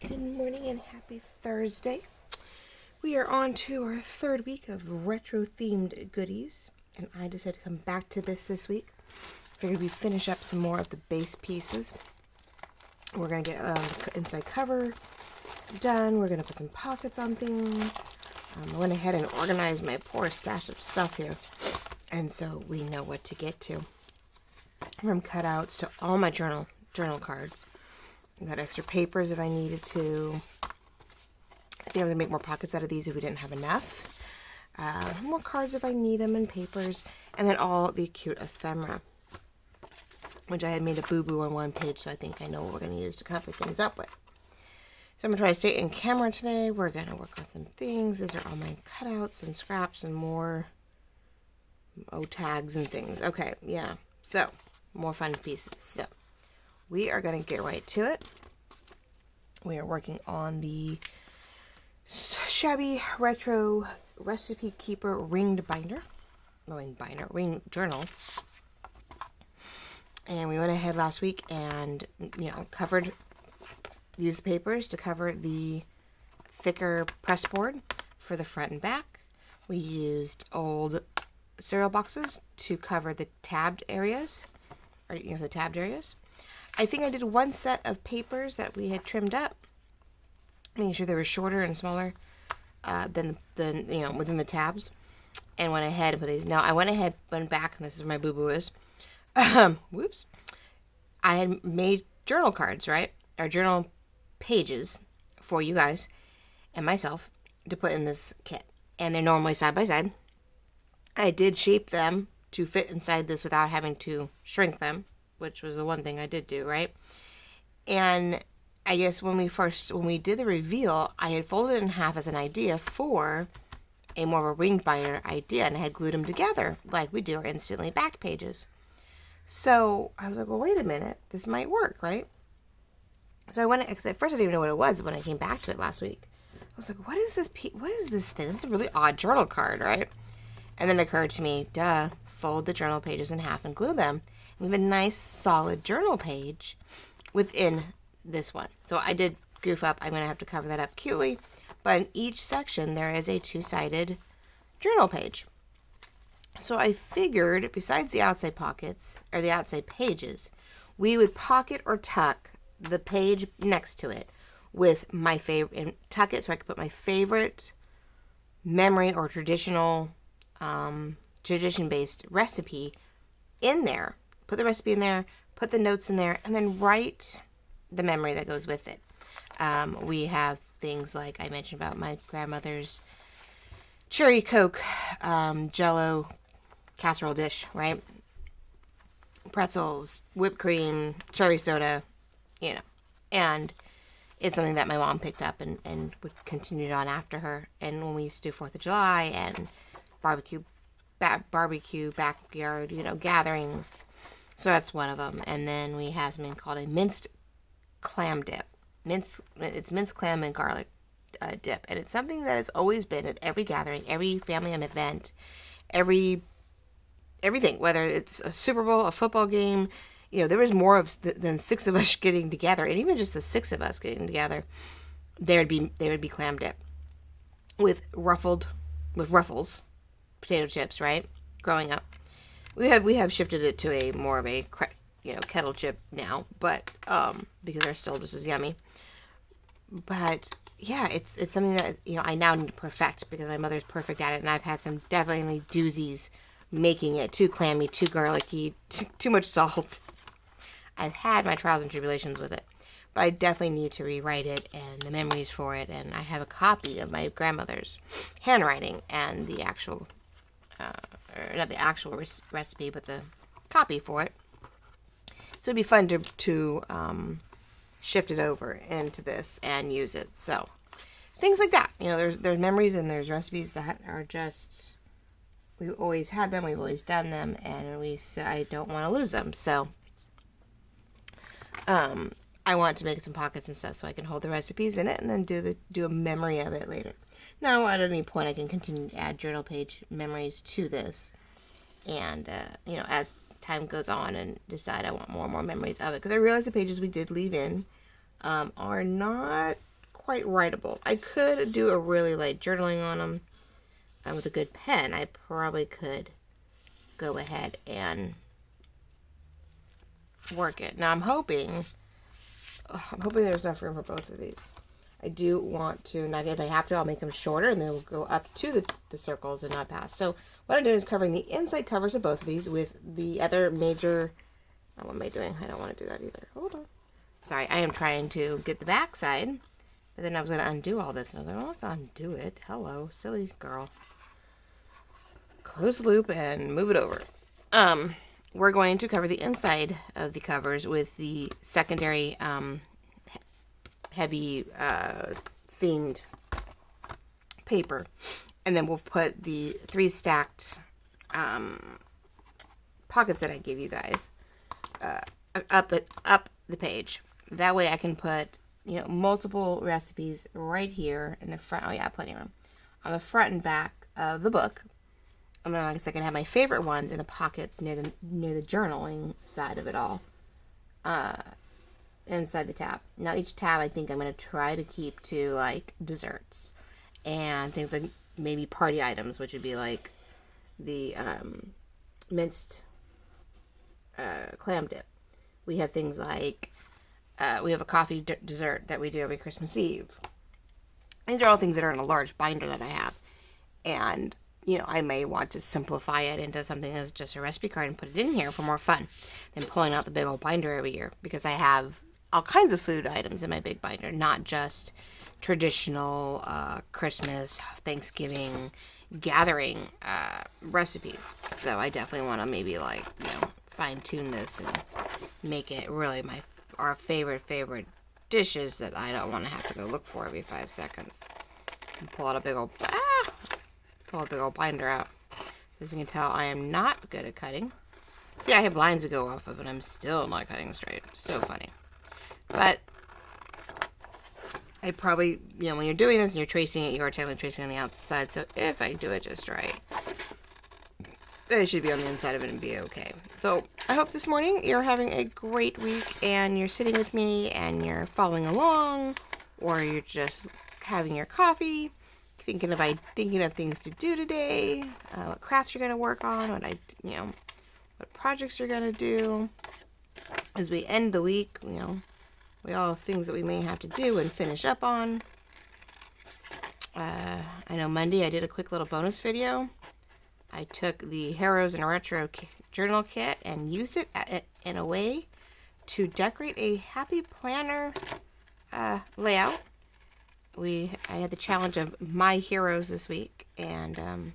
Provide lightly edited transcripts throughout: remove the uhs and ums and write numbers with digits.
Good morning and happy Thursday. We are on to our third week of retro-themed goodies, and I decided to come back to this week. Figured we'd finish up some more of the base pieces. We're going to get the inside cover done. We're going to put some pockets on things. I went ahead and organized my poor stash of stuff here, and so we know what to get to. From cutouts to all my journal cards. I got extra papers if I needed to. I think I'm going to make more pockets out of these if we didn't have enough. More cards if I need them, and papers. And then all the cute ephemera, which I had made a boo-boo on one page, so I think I know what we're going to use to cover things up with. So I'm going to try to stay in camera today. We're going to work on some things. These are all my cutouts and scraps and more tags and things. Okay, yeah. So, more fun pieces. So, we are going to get right to it. We are working on the Shabby Retro Recipe Keeper ringed ring journal. And we went ahead last week and, used papers to cover the thicker press board for the front and back. We used old cereal boxes to cover the tabbed areas, the tabbed areas. I think I did one set of papers that we had trimmed up, making sure they were shorter and smaller than within the tabs, and went ahead and put these. Now I went back, and this is where my boo-boo is. Whoops. I had made journal cards, right? Or journal pages for you guys and myself to put in this kit, and they're normally side by side. I did shape them to fit inside this without having to shrink them, which was the one thing I did do, right? And I guess when we did the reveal, I had folded it in half as an idea for a more of a ring binder idea, and I had glued them together like we do our instantly back pages. So I was like, well, wait a minute, this might work, right? So I went, because at first I didn't even know what it was when I came back to it last week. I was like, what is this thing? This is a really odd journal card, right? And then it occurred to me, fold the journal pages in half and glue them. We have a nice solid journal page within this one. So I did goof up. I'm going to have to cover that up cutely. But in each section, there is a two-sided journal page. So I figured, besides the outside pockets, or the outside pages, we would pocket or tuck the page next to it with my favorite, and tuck it so I could put my favorite memory or tradition-based recipe in there. Put the recipe in there, put the notes in there, and then write the memory that goes with it. We have things like I mentioned about my grandmother's cherry Coke Jello casserole dish, right? Pretzels, whipped cream, cherry soda, And it's something that my mom picked up and would continue on after her. And when we used to do 4th of July and barbecue backyard, gatherings. So that's one of them. And then we have something called a minced clam dip. It's minced clam and garlic dip. And it's something that has always been at every gathering, every family event, everything. Whether it's a Super Bowl, a football game, there was more than 6 of us getting together. And even just the 6 of us getting together, there would be clam dip with ruffles, potato chips, right? Growing up. We have shifted it to a more of a kettle chip now, but because they're still just as yummy. But yeah, it's something that I now need to perfect because my mother's perfect at it, and I've had some definitely doozies making it too clammy, too garlicky, too much salt. I've had my trials and tribulations with it, but I definitely need to rewrite it and the memories for it. And I have a copy of my grandmother's handwriting and the actual. Not the actual recipe, but the copy for it. So it'd be fun to shift it over into this and use it. So things like that. There's memories and there's recipes that are just, we've always had them, we've always done them, and I don't want to lose them. So I want to make some pockets and stuff so I can hold the recipes in it and then do a memory of it later. Now, at any point, I can continue to add journal page memories to this. And, as time goes on and decide I want more and more memories of it. Because I realize the pages we did leave in are not quite writable. I could do a really light journaling on them with a good pen. I probably could go ahead and work it. Now I'm hoping there's enough room for both of these. I do want to, not if I have to, I'll make them shorter and they'll go up to the circles and not past. So what I'm doing is covering the inside covers of both of these with the other major, what am I doing? I don't want to do that either. Hold on. Sorry, I am trying to get the back side, but then I was going to undo all this. And I was like, well, let's undo it. Hello, silly girl. Close the loop and move it over. We're going to cover the inside of the covers with the secondary heavy themed paper, and then we'll put the 3 stacked pockets that I gave you guys up the page. That way I can put, you know, multiple recipes right here in the front. Oh yeah, plenty of room on the front and back of the book. And then, like I said, I can have my favorite ones in the pockets near the journaling side of it all, inside the tab. Now each tab, I think I'm going to try to keep to like desserts and things like maybe party items, which would be like the minced clam dip. We have things like we have a coffee dessert that we do every Christmas Eve. These are all things that are in a large binder that I have, and you know, I may want to simplify it into something that's just a recipe card and put it in here for more fun than pulling out the big old binder every year, because I have all kinds of food items in my big binder, not just traditional Christmas, Thanksgiving gathering recipes. So I definitely want to maybe like, you know, fine tune this and make it really our favorite dishes that I don't want to have to go look for every 5 seconds. And pull a big old binder out. So as you can tell, I am not good at cutting. See, I have lines to go off of, and I'm still not cutting straight. So funny. But I probably, you know, when you're doing this and you're tracing it, you are technically tracing on the outside. So if I do it just right, it should be on the inside of it and be okay. So I hope this morning you're having a great week and you're sitting with me and you're following along, or you're just having your coffee, thinking of things to do today, what crafts you're going to work on, what projects you're going to do. As we end the week, you know, we all have things that we may have to do and finish up on. I know Monday I did a quick little bonus video. I took the Heroes in a Retro journal kit and used it in a way to decorate a happy planner layout. I had the challenge of my heroes this week, and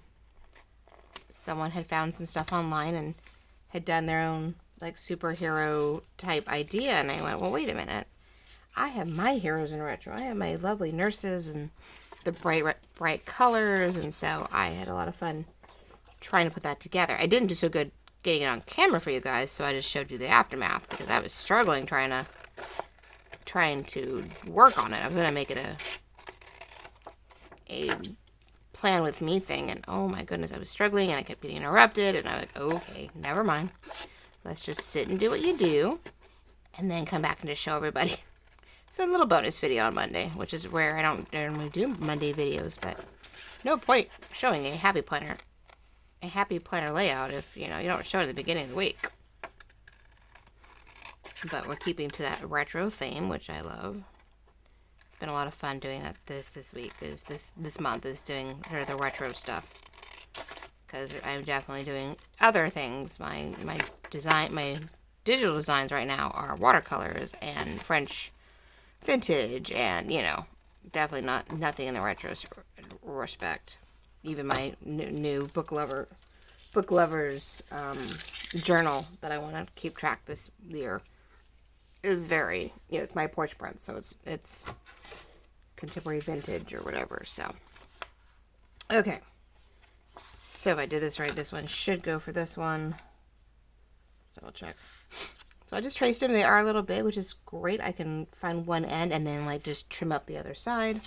someone had found some stuff online and had done their own like superhero type idea, and I went, well, wait a minute, I have my heroes in retro. I have my lovely nurses and the bright colors, and so I had a lot of fun trying to put that together. I didn't do so good getting it on camera for you guys, so I just showed you the aftermath because I was struggling trying to work on it. I was gonna make it a plan with me thing, and oh my goodness, I was struggling and I kept getting interrupted, and I was like, okay, never mind. Let's just sit and do what you do and then come back and just show everybody. So a little bonus video on Monday, which is rare. I don't normally do Monday videos, but no point showing a happy planner layout if you don't show it at the beginning of the week. But we're keeping to that retro theme, which I love. It's been a lot of fun doing that this week. This month is doing sort of the retro stuff, because I'm definitely doing other things. My digital designs right now are watercolors and French vintage, and definitely nothing in the retro respect. Even my new book lovers journal that I want to keep track this year is very, it's my porch print, so it's contemporary vintage or whatever. So okay, so if I did this right, this one should go for this one. Let's double check. So I just traced them. They are a little big, which is great. I can find one end and then like just trim up the other side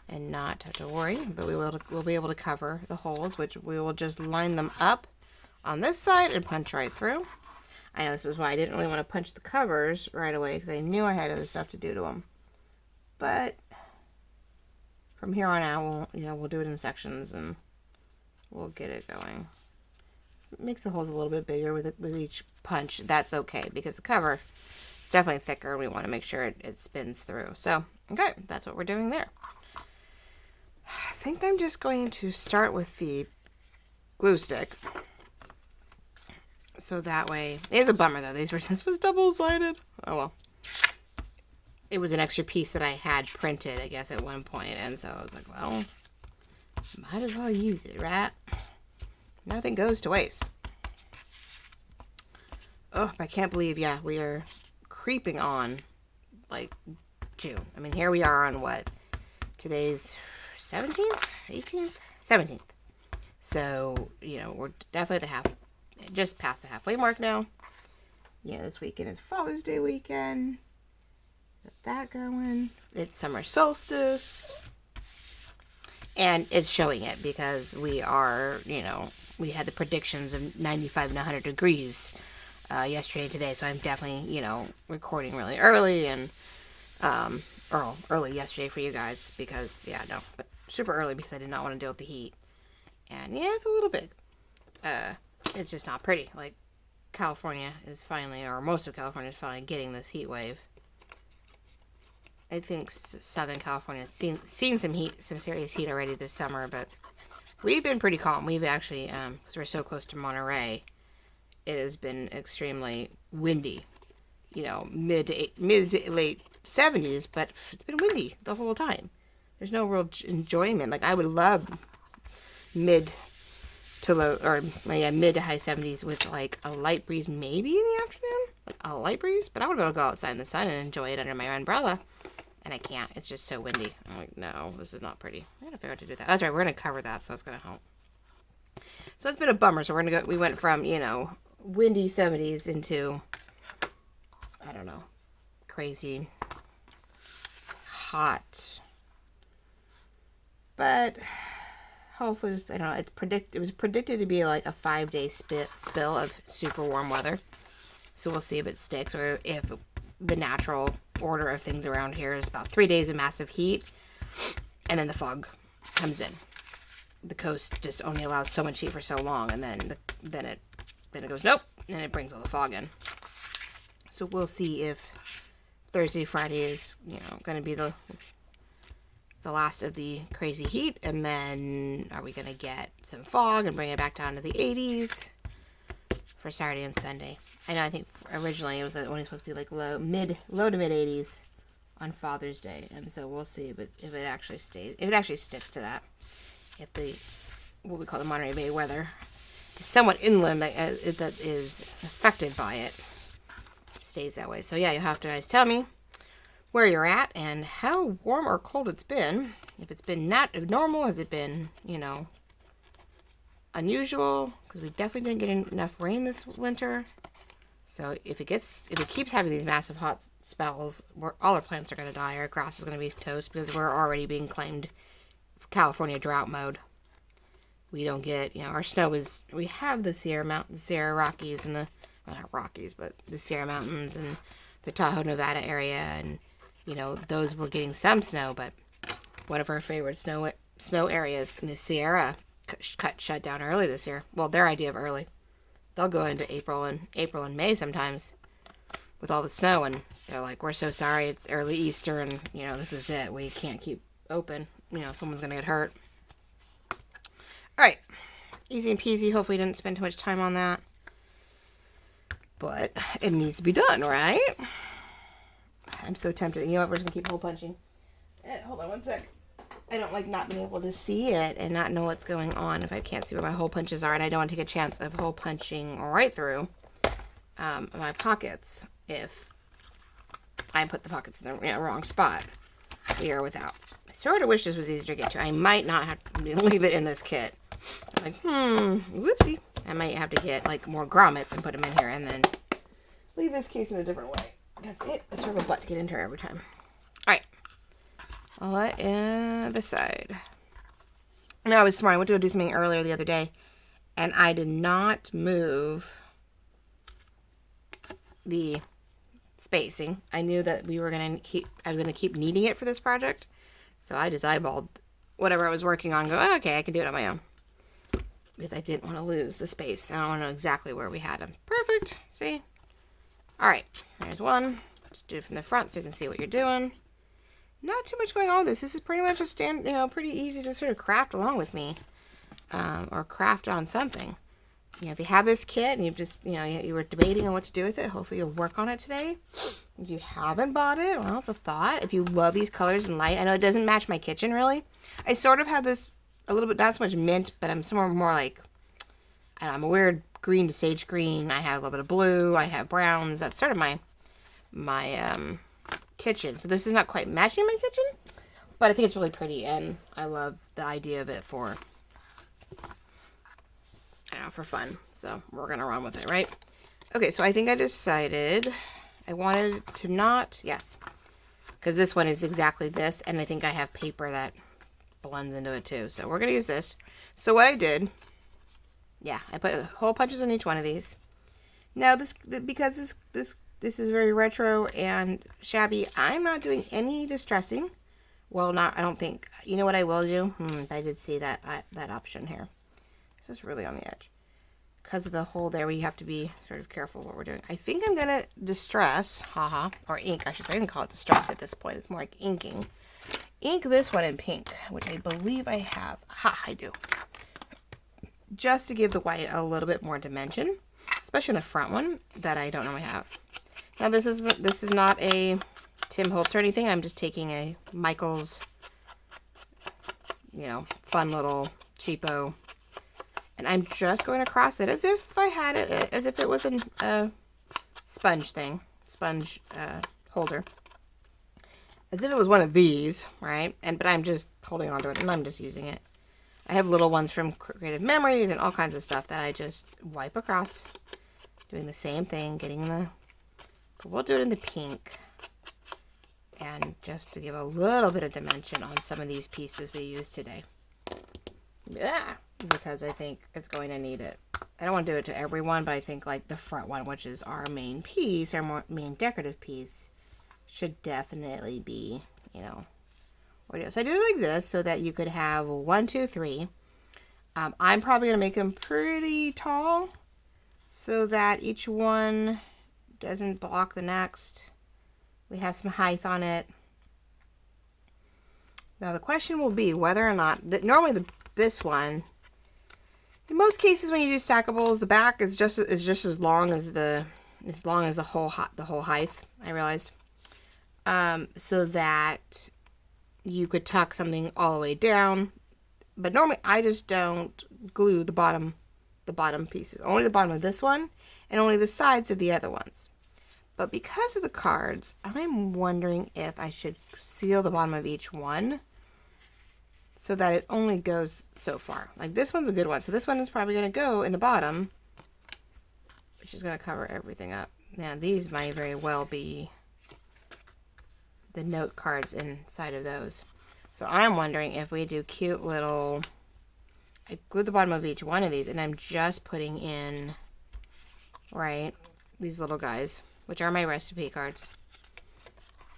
and not have to worry. But we'll be able to cover the holes, which we will just line them up on this side and punch right through. I know this is why I didn't really want to punch the covers right away, because I knew I had other stuff to do to them. But from here on out, we'll do it in sections and we'll get it going. It makes the holes a little bit bigger with each punch. That's okay because the cover is definitely thicker and we want to make sure it spins through. So, okay, that's what we're doing there. I think I'm just going to start with the glue stick. So that way, it's a bummer though. This was double-sided. Oh well. It was an extra piece that I had printed, I guess, at one point, and so I was like, well, might as well use it, right? Nothing goes to waste. Oh, I can't believe, yeah, we are creeping on, like, June. I mean, here we are on what? Today's 17th? 18th? 17th. So, we're definitely just past the halfway mark now. Yeah, this weekend is Father's Day weekend. Got that going. It's summer solstice. And it's showing it because we are, we had the predictions of 95 and 100 degrees yesterday and today. So I'm definitely, recording really early and early yesterday for you guys because, but super early because I did not want to deal with the heat. And yeah, it's a little big. It's just not pretty. Like, California is finally, or most of California is finally getting this heat wave. I think Southern California has seen some heat, some serious heat already this summer, but we've been pretty calm. We've actually, because we're so close to Monterey, it has been extremely windy. Mid to late 70s, but it's been windy the whole time. There's no real enjoyment. Like, I would love mid to high 70s with like a light breeze maybe in the afternoon, like a light breeze, but I want to be able to go outside in the sun and enjoy it under my umbrella, and I can't. It's just so windy. I'm like, no, this is not pretty. I gotta figure out how to do that. That's right, we're gonna cover that, so that's gonna help. So it's been a bummer. So we went from windy 70s into, I don't know, crazy hot, but hopefully, it was predicted to be like a 5-day spill of super warm weather. So we'll see if it sticks or if the natural order of things around here is about 3 days of massive heat and then the fog comes in. The coast just only allows so much heat for so long, and then it goes nope, and it brings all the fog in. So we'll see if Thursday, Friday is going to be the last of the crazy heat, and then are we going to get some fog and bring it back down to the 80s for Saturday and Sunday? I think originally it was only supposed to be like low to mid 80s on Father's Day, and so we'll see if it actually stays, if it actually sticks to that, if what we call the Monterey Bay weather is somewhat inland that is affected by it stays that way. So yeah, you'll have to guys tell me where you're at and how warm or cold it's been. If it's been not normal, has it been, unusual? Because we definitely didn't get enough rain this winter. So if it keeps having these massive hot spells, all our plants are going to die. Our grass is going to be toast because we're already being claimed for California drought mode. We don't get, our snow is, we have the Sierra Rockies and well, not Rockies, but the Sierra Mountains and the Tahoe, Nevada area, and those were getting some snow, but one of our favorite snow areas in the Sierra shut down early this year. Well, their idea of early. They'll go into April and May sometimes with all the snow, and they're like, we're so sorry, it's early Easter, and, this is it. We can't keep open. Someone's going to get hurt. All right. Easy and peasy. Hopefully didn't spend too much time on that. But it needs to be done, right? I'm so tempted. You know what? We're just going to keep hole punching. Hold on one sec. I don't like not being able to see it and not know what's going on if I can't see where my hole punches are. And I don't want to take a chance of hole punching right through my pockets if I put the pockets in the wrong spot. We are without. I sort of wish this was easier to get to. I might not have to leave it in this kit. I'm like, whoopsie. I might have to get like more grommets and put them in here and then leave this case in a different way. Because it's sort of a butt to get into every time. Alright. I'll let this side. No, I was smart. I went to go do something earlier the other day, and I did not move the spacing. I knew that I was going to keep needing it for this project. So I just eyeballed whatever I was working on, go, oh, okay, I can do it on my own. Because I didn't want to lose the space. I don't want to know exactly where we had them. Perfect. See? All right. There's one. Just do it from the front so you can see what you're doing. Not too much going on with this. This is pretty much a pretty easy to sort of craft along with me. Or craft on something. If you have this kit and you've just, you were debating on what to do with it, hopefully you'll work on it today. If you haven't bought it, well, it's a thought. If you love these colors and light, I know it doesn't match my kitchen really. I sort of have this a little bit, not so much mint, but I'm somewhere more like, I don't know, I'm a weird green to sage green. I have a little bit of blue. I have browns. That's sort of my kitchen. So this is not quite matching my kitchen, but I think it's really pretty, and I love the idea of it for fun. So we're gonna run with it, right? Okay, so I think I decided I wanted to not, yes, because this one is exactly this, and I think I have paper that blends into it too. So we're gonna use this. So what I did, yeah, I put hole punches in each one of these. Now because this is very retro and shabby, I'm not doing any distressing. Well, I don't think. You know what I will do? I did see that option here. This is really on the edge. Because of the hole there, we have to be sort of careful what we're doing. I think I'm going to distress, or ink, I should say. I didn't call it distress at this point. It's more like inking. Ink this one in pink, which I believe I have. I do. Just to give the white a little bit more dimension, especially in the front one that I don't normally have. Now this is not a Tim Holtz or anything. I'm just taking a Michael's, fun little cheapo. And I'm just going across it as if I had it, as if it was a sponge holder. As if it was one of these, right? But I'm just holding onto it and I'm just using it. I have little ones from Creative Memories and all kinds of stuff that I just wipe across. Doing the same thing, but we'll do it in the pink. And just to give a little bit of dimension on some of these pieces we use today. Yeah. Because I think it's going to need it. I don't want to do it to everyone, but I think like the front one, which is our main piece, our main decorative piece, should definitely be, so I do it like this so that you could have 1, 2, 3. I'm probably going to make them pretty tall so that each one doesn't block the next. We have some height on it. Now the question will be whether or not, normally this one, in most cases, when you do stackables, the back is just as long as the whole height. I realized, so that you could tuck something all the way down. But normally, I just don't glue the bottom pieces. Only the bottom of this one, and only the sides of the other ones. But because of the cards, I'm wondering if I should seal the bottom of each one, so that it only goes so far. Like this one's a good one. So this one is probably going to go in the bottom, which is going to cover everything up. Now these might very well be the note cards inside of those. So I'm wondering if we do cute little, I glued the bottom of each one of these and I'm just putting in, right, these little guys, which are my recipe cards,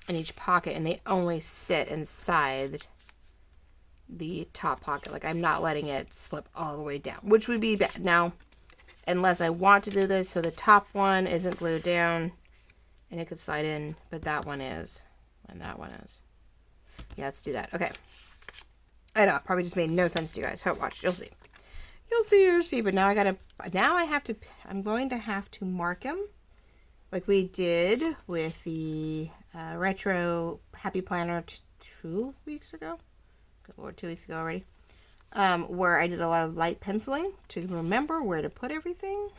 in each pocket, and they only sit inside the top pocket. Like I'm not letting it slip all the way down, which would be bad. Now, unless I want to do this so the top one isn't glued down and it could slide in, but that one is, and that one is. Yeah, let's do that. Okay. I know, it probably just made no sense to you guys. Watch, you'll see. You'll see, but now I'm going to have to mark them like we did with the retro Happy Planner 2 weeks ago. Good Lord, 2 weeks ago already. Where I did a lot of light penciling to remember where to put everything,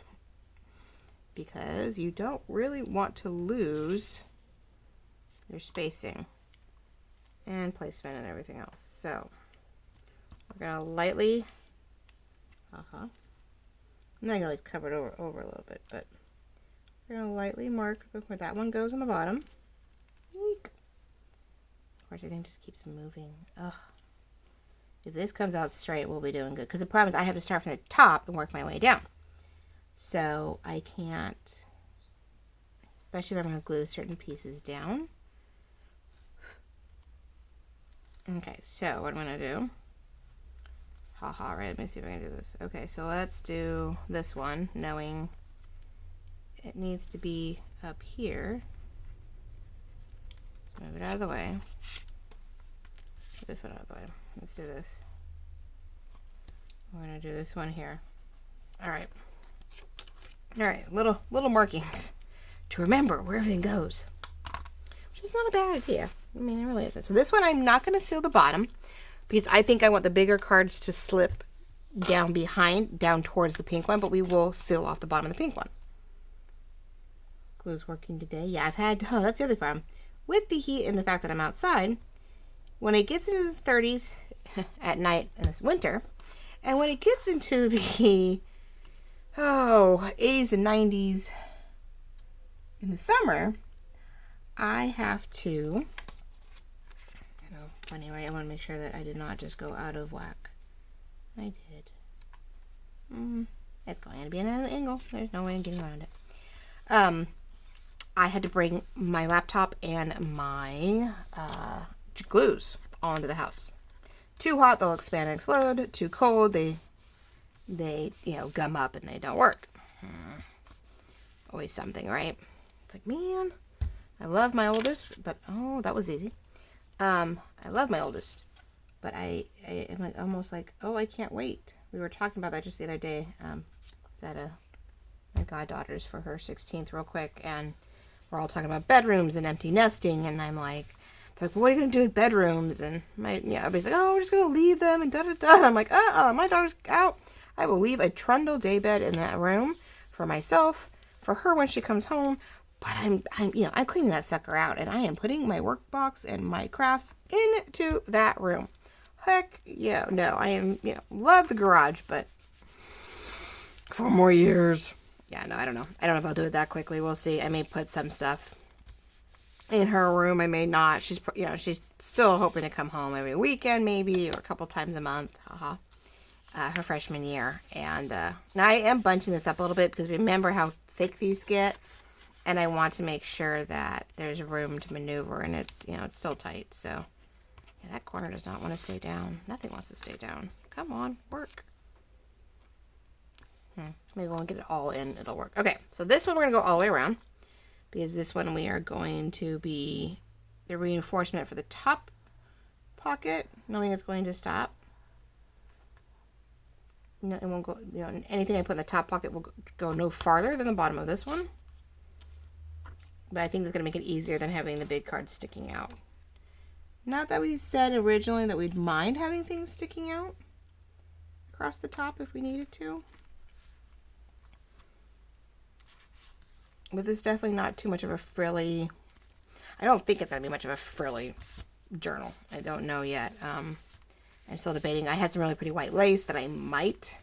because you don't really want to lose your spacing and placement and everything else. So we're gonna lightly, I'm not gonna cover it over a little bit, but we're gonna lightly mark where that one goes on the bottom. Eek. Of course, everything just keeps moving. Ugh. If this comes out straight, we'll be doing good. Because the problem is I have to start from the top and work my way down. So I can't, especially if I'm going to glue certain pieces down. Okay, so what I'm going to do, Haha, right, let me see if I can do this. Okay, so let's do this one, knowing it needs to be up here. Move it out of the way. This one out of the way. Let's do this. We're gonna do this one here. Alright. Alright, little markings to remember where everything goes. Which is not a bad idea. I mean, it really isn't. So this one I'm not gonna seal the bottom because I think I want the bigger cards to slip down towards the pink one, but we will seal off the bottom of the pink one. Glue's working today. Yeah, that's the other problem. With the heat and the fact that I'm outside, when it gets into the 30s at night in this winter, and when it gets into the 80s and 90s in the summer, I have to, funny, right? I want to make sure that I did not just go out of whack. I did. It's going to be at an angle. There's no way I'm getting around it. I had to bring my laptop and my glues all into the house. Too hot, they'll expand and explode. Too cold, they gum up and they don't work. Always something, right? It's like, man, I love my oldest, but that was easy. I love my oldest, but I am almost like, I can't wait. We were talking about that just the other day. At my goddaughter's for her 16th, real quick, and we're all talking about bedrooms and empty nesting, and I'm like, it's like, well, what are you gonna do with bedrooms? And everybody's like, we're just gonna leave them and da da da. And I'm like, my daughter's out. I will leave a trundle daybed in that room for myself, for her when she comes home. But I'm cleaning that sucker out, and I am putting my workbox and my crafts into that room. Heck yeah, no, I am, love the garage, but 4 more years. Yeah, no, I don't know. I don't know if I'll do it that quickly. We'll see. I may put some stuff in her room. I may not. She's, she's still hoping to come home every weekend, maybe, or a couple times a month. Her freshman year. And now I am bunching this up a little bit because remember how thick these get. And I want to make sure that there's room to maneuver, and it's, it's still tight. So, yeah, that corner does not want to stay down. Nothing wants to stay down. Come on, work. Maybe we'll get it all in. It'll work. Okay, so this one we're going to go all the way around, because this one we are going to be the reinforcement for the top pocket, knowing it's going to stop. No, it won't go, anything I put in the top pocket will go no farther than the bottom of this one. But I think that's going to make it easier than having the big cards sticking out. Not that we said originally that we'd mind having things sticking out across the top if we needed to. But this is definitely not too much of a frilly... I don't think it's going to be much of a frilly journal. I don't know yet. I'm still debating. I have some really pretty white lace that I might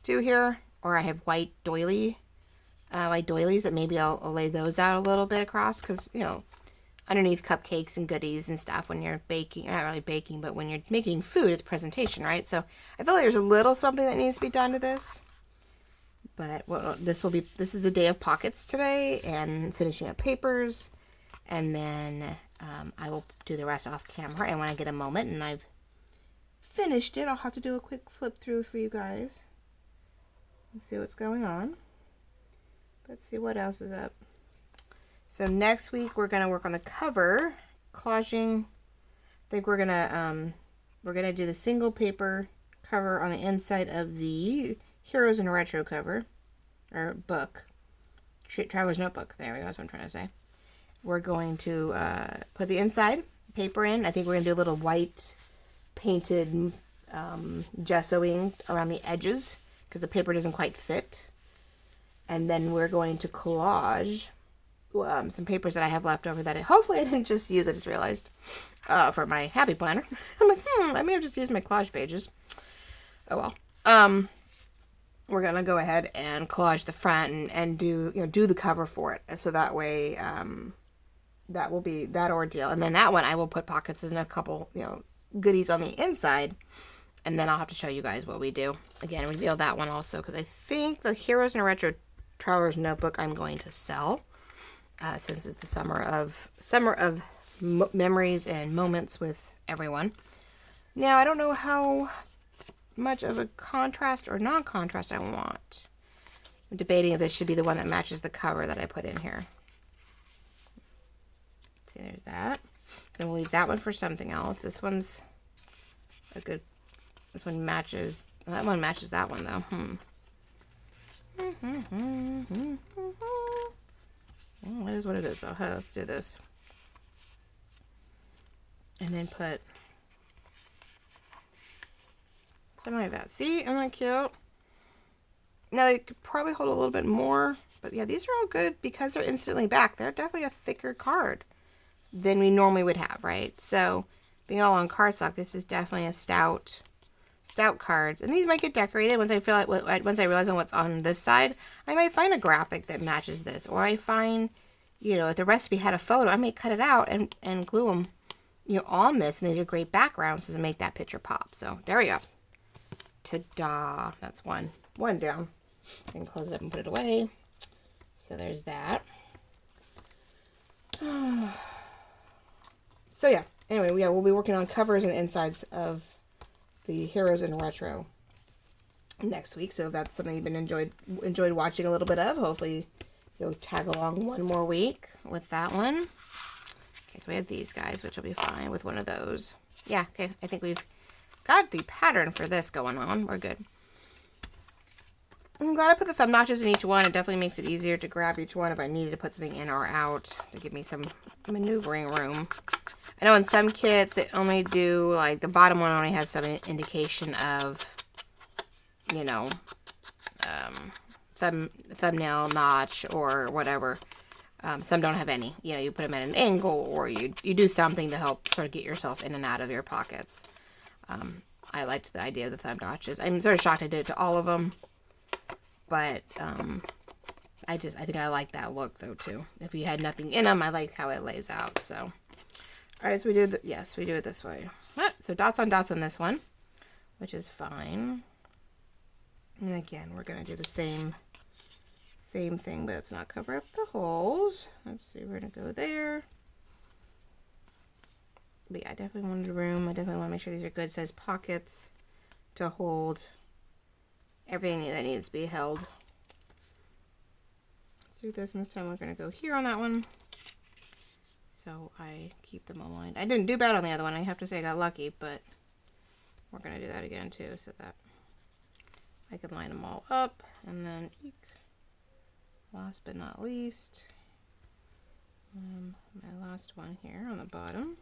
do here. Or I have white doilies that maybe I'll lay those out a little bit across. Because, underneath cupcakes and goodies and stuff when you're baking. Not really baking, but when you're making food, it's presentation, right? So I feel like there's a little something that needs to be done to this. But this is the day of pockets today and finishing up papers. And then I will do the rest off camera. And when I get a moment and I've finished it, I'll have to do a quick flip through for you guys. Let's see what's going on. Let's see what else is up. So next week we're gonna work on the cover, collaging. I think we're gonna do the single paper cover on the inside of the Heroes in Retro cover, or book, Traveler's Notebook. There we go. That's what I'm trying to say. We're going to put the inside paper in. I think we're gonna do a little white painted gessoing around the edges because the paper doesn't quite fit. And then we're going to collage some papers that I have left over that hopefully I didn't just use. I just realized for my happy planner. I'm like, I may have just used my collage pages. Oh well. We're gonna go ahead and collage the front and do the cover for it. So that way, that will be that ordeal. And then that one I will put pockets and a couple goodies on the inside. And then I'll have to show you guys what we do. Again, reveal that one also because I think the Heroes in a Retro Traveler's Notebook I'm going to sell since it's the summer of memories and moments with everyone. Now I don't know how much of a contrast or non-contrast I want. I'm debating if this should be the one that matches the cover that I put in here. See, there's that. Then we'll leave that one for something else. This one's a good, this one matches, that one matches that one though. Well, it is what it is though. Let's do this. And then put something like that. See, isn't that cute? Now they could probably hold a little bit more, but yeah, these are all good because they're instantly back. They're definitely a thicker card than we normally would have, right? So being all on cardstock, this is definitely a stout cards. And these might get decorated once I feel like, once I realize on what's on this side, I might find a graphic that matches this, or I find, you know, if the recipe had a photo, I may cut it out and glue them, you know, on this, and they do great backgrounds to make that picture pop. So there we go. Ta-da! That's one down. And close it up and put it away. So there's that. So yeah. Anyway, yeah, we'll be working on covers and insides of the Heroes in Retro next week. So if that's something you've been enjoyed watching a little bit of, hopefully you'll tag along one more week with that one. Okay, so we have these guys, which will be fine with one of those. Yeah, okay. I think we've got the pattern for this going on. We're good. I'm glad I put the thumb notches in each one. It definitely makes it easier to grab each one if I needed to put something in or out to give me some maneuvering room. I know in some kits they only do, like, the bottom one only has some indication of, you know, thumbnail notch or whatever. Some don't have any. You know, you put them at an angle, or you do something to help sort of get yourself in and out of your pockets. I liked the idea of the thumb notches. I'm sort of shocked I did it to all of them. But, I think I like that look, though, too. If you had nothing in them, I like how it lays out, so. Alright, so we do it this way. So dots on this one, which is fine. And again, we're going to do the same thing, but let's not cover up the holes. Let's see, we're going to go there. But yeah, I definitely wanted room. I definitely want to make sure these are good sized pockets to hold everything that needs to be held. Let's do this, and this time we're going to go here on that one. So I keep them aligned. I didn't do bad on the other one. I have to say I got lucky, but we're going to do that again too, so that I can line them all up. And then, last but not least, my last one here on the bottom.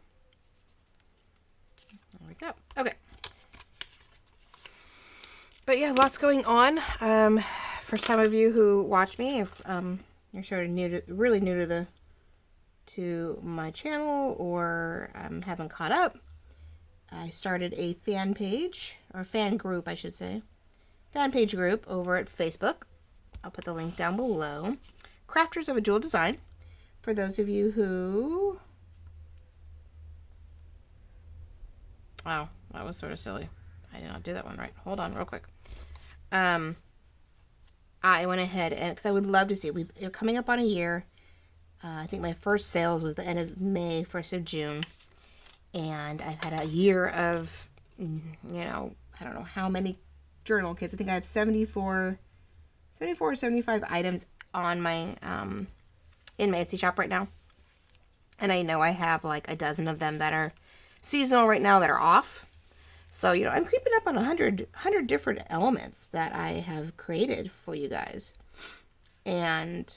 There we go. Okay. But yeah, lots going on. For some of you who watch me, if you're sort of really new to my channel, or haven't caught up, I started a fan page, or fan group, I should say. Fan page group over at Facebook. I'll put the link down below. Crafters of a Jewel Design. For those of you who... Oh, that was sort of silly. I did not do that one right. Hold on real quick. I went ahead and, because I would love to see, we're coming up on a year. I think my first sales was the end of May, 1st of June. And I've had a year of, you know, I don't know how many journal kits. I think I have 74 or 75 items on my, in my Etsy shop right now. And I know I have like a dozen of them that are seasonal right now that are off. So, you know, I'm creeping up on 100 different elements that I have created for you guys. And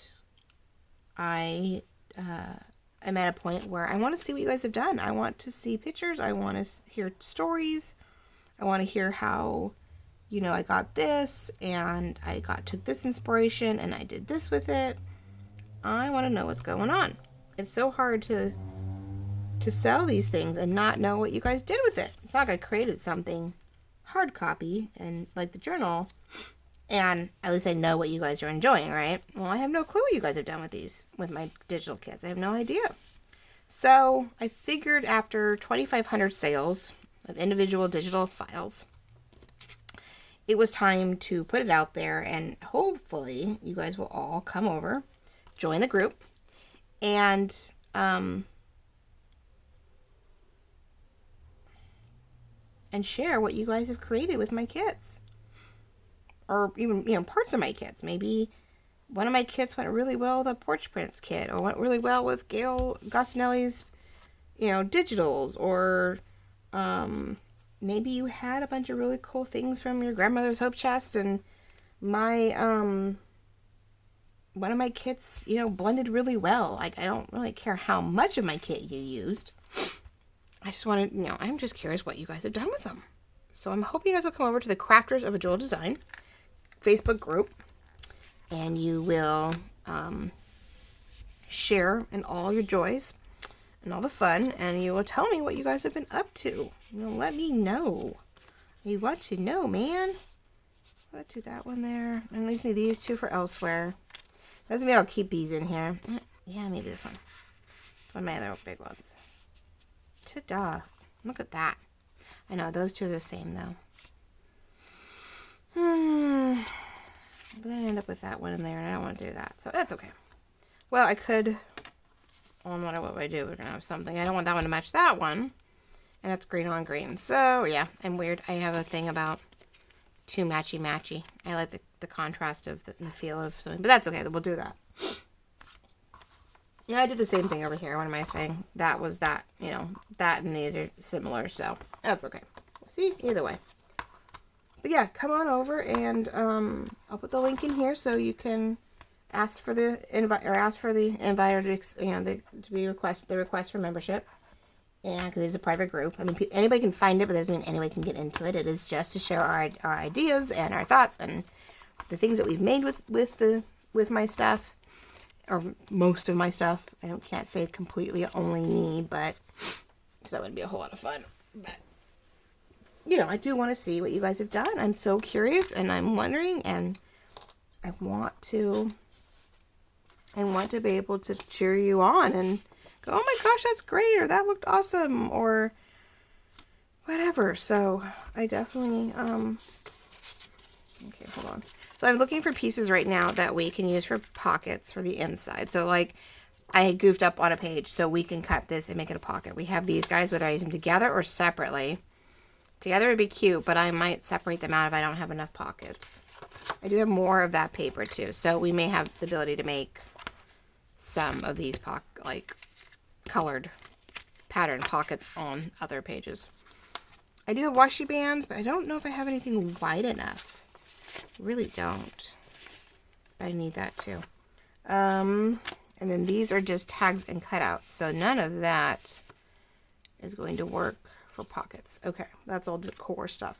I am at a point where I want to see what you guys have done. I want to see pictures. I want to hear stories. I want to hear how, you know, I got this and I took this inspiration and I did this with it. I want to know what's going on. It's so hard to sell these things and not know what you guys did with it. It's not like I created something hard copy and like the journal, and at least I know what you guys are enjoying, right? Well, I have no clue what you guys have done with these, with my digital kits. I have no idea. So I figured after 2,500 sales of individual digital files, it was time to put it out there, and hopefully you guys will all come over, join the group, and and share what you guys have created with my kits. Or even, parts of my kits. Maybe one of my kits went really well with a Porch Prints kit, or went really well with Gail Gostinelli's, digitals, or maybe you had a bunch of really cool things from your grandmother's hope chest, and my one of my kits, blended really well. Like, I don't really care how much of my kit you used. I just want to, I'm just curious what you guys have done with them. So I'm hoping you guys will come over to the Crafters of a Jewel Design Facebook group, and you will share in all your joys and all the fun, and you will tell me what you guys have been up to. Let me know. You want to know, man. Let's do that one there. And leave me these two for elsewhere. Doesn't mean I'll keep these in here. Yeah, maybe this one. It's one of my other big ones. Ta-da. Look at that. I know, those two are the same, though. I'm going to end up with that one in there, and I don't want to do that. So that's okay. Well, I could... Well, no matter what I do, we're going to have something. I don't want that one to match that one. And that's green on green. So, yeah, I'm weird. I have a thing about too matchy-matchy. I like the contrast of the feel of something. But that's okay. We'll do that. Yeah, I did the same thing over here. What am I saying? That was that. That and these are similar. So, that's okay. See? Either way. But yeah, come on over, and I'll put the link in here so you can ask for the invite, or ask for the invite, or the request for membership. And because it's a private group, I mean, anybody can find it, but that doesn't mean anybody can get into it. It is just to share our ideas and our thoughts and the things that we've made with my stuff, or most of my stuff. I can't say completely only me, but because that wouldn't be a whole lot of fun. But I do want to see what you guys have done. I'm so curious, and I'm wondering, and I want to be able to cheer you on and go, oh my gosh, that's great, or that looked awesome, or whatever. So I definitely, okay, hold on. So I'm looking for pieces right now that we can use for pockets for the inside. So like, I goofed up on a page, so we can cut this and make it a pocket. We have these guys, whether I use them together or separately. Together would be cute, but I might separate them out if I don't have enough pockets. I do have more of that paper too, so we may have the ability to make some of these colored pattern pockets on other pages. I do have washi bands, but I don't know if I have anything wide enough. I really don't. I need that too. And then these are just tags and cutouts, so none of that is going to work for pockets. Okay, that's all decor stuff.